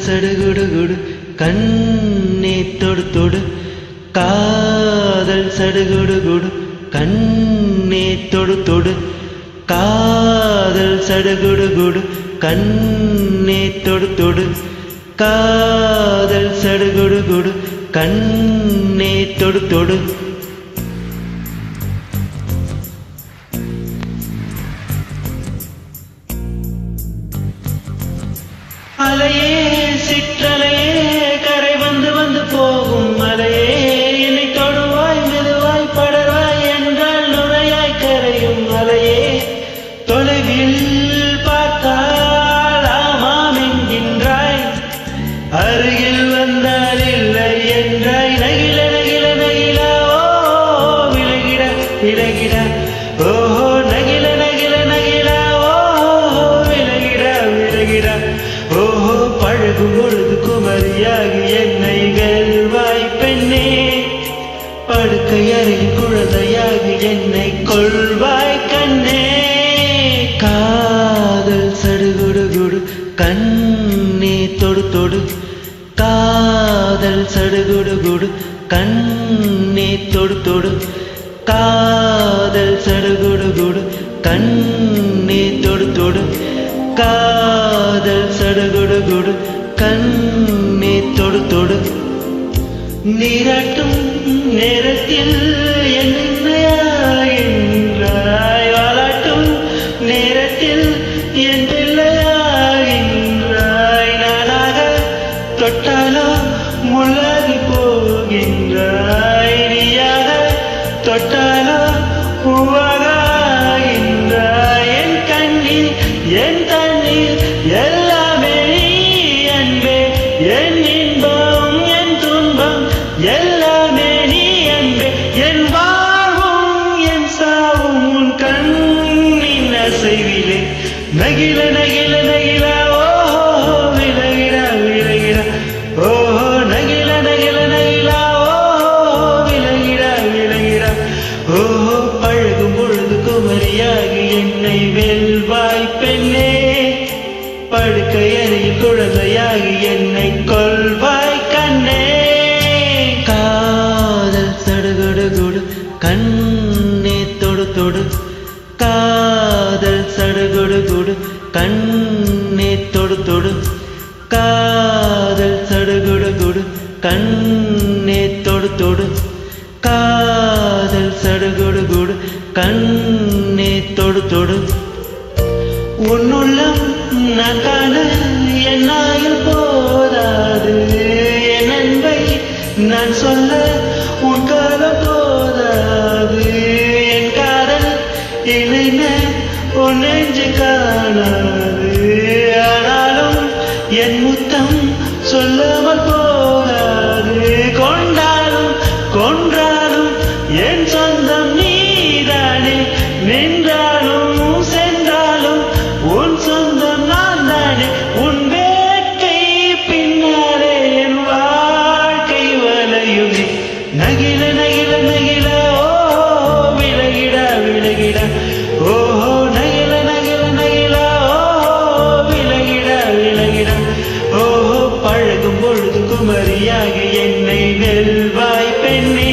சடுகுடுகுடு கண்ணே தொடு தொடு காதல் சடுகுடுகுடு கண்ணே தொடு தொடு காதல் சடுகுடுகுடு கண்ணே தொடு தொடு காதல் சடுகுடுகுடு கண்ணே தொடு தொடு அலையே சிற்றலையே கரை வந்து வந்து போகும் மலையே என்னை தொடுவாய் மெதுவாய் படர்வாய் என்றால் நுரையாய் கரையும் மலையே தொலைவில் பார்த்தால் ஆமாம் என்கின்றாய் அருகில் வந்தால் இல்லை என்றாய் நகில நகில நகிலா ஓ விலகிட விலகிட ஓஹோ நகில நகில நகிலா ஓஹோ விலகிட விலகிட ஓஹோ பழகும் பொழுது குமரியாகி என்னை வெல்வாய் பெண்ணே படுக்கை அறையில் குழந்தையாகி என்னை கொள்வாய் கண்ணே காதல் சடுகுடுகுடு கண்ணே தொடு தொடு காதல் சடுகுடுகுடு கண்ணே தொடு தொடு காதல் சடுகுடுகுடு கண்ணே தொடு தொடு காதல் சடுகுடுகுடு கண்ணே தொடு தொடு நீராட்டும் நேரத்தில் என்னையாகின்றாய் வாலாட்டும் நேரத்தில் என் பிள்ளையாகின்றாய் நானாக தொட்டாலோ முள்ளாகி போகின்றாய் நீயாக தொட்டாலோ பூவாக ஆகின்றாய் என் கண்ணீர் என் தண்ணீர் எல்லாமே நீ அன்பே என் இன்பம் என் துன்பம் எல்லாமே நீ அன்பே என் வாழ்வும் என் சாவும் உன் கண்ணின் அசைவிலே நகில நகில நகில ஓஹோ விலகிட விலகிட ஓஹோ நகில நகில நகில ஓஹோ விலகிட விலகிட ஓஹோ பழகும் பொழுது குமரியாகி என்னை வெல்வாய் பெண்ணே படுக்கை அறையில் குழந்தையாகி என்னை கொள்வாய் கண்ணே காதல் சடுகுடுகுடு கண்ணே தொடு தொடு காதல் சடுகுடுகுடு கண்ணே தொடு தொடு காதல் சடுகுடுகுடு கண்ணே தொடு தொடு காதல் சடுகுடுகுடு கண்ணே தொடு தொடு உன்னுள்ளம் நான் காண என் ஆயுள் போதாது என் அன்பை நான் சொல்ல உன் காலம் போதாது என் காதல் இணைந்த உன் நெஞ்சு காணாது ஆனாலும் என் முத்தம் சொல்லாமல் போகாது கொண்டாலும் கொன்றாலும் என் சொந்தம் நீதானே நின்றாலும் சென்றாலும் உன் சொந்தம் நான் தானே உன் வேட்கை பின்னாலே என் வாழ்க்கை வலையும் நகில நகில நகில ஓஹோ விலகிட விலகிட ஓஹோ நகில நகில நகில ஓஹோ விலகிட விலகிட ஓஹோ பழகும் பொழுது குமரியாகி என்னை வெல்வாய் பெண்ணே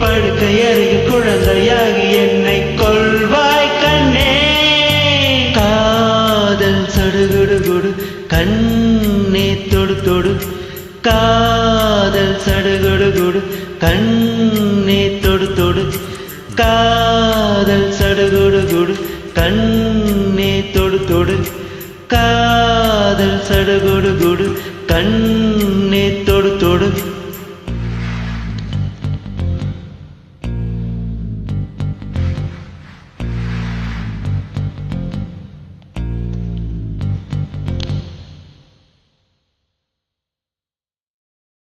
படுக்கை அறையில் குழந்தையாகி என்னை கொள்வாய் கண்ணே காதல் சடுகுடுகுடு கண்ணே தொடு தொடு காதல் சடுகுடுகுடு கண்ணே தொடு தொடு காதல் சடுகுடுகுடு கண்ணே தொடு தொடு காதல் சடுகுடுகுடு கண்ணே தொடு தொடு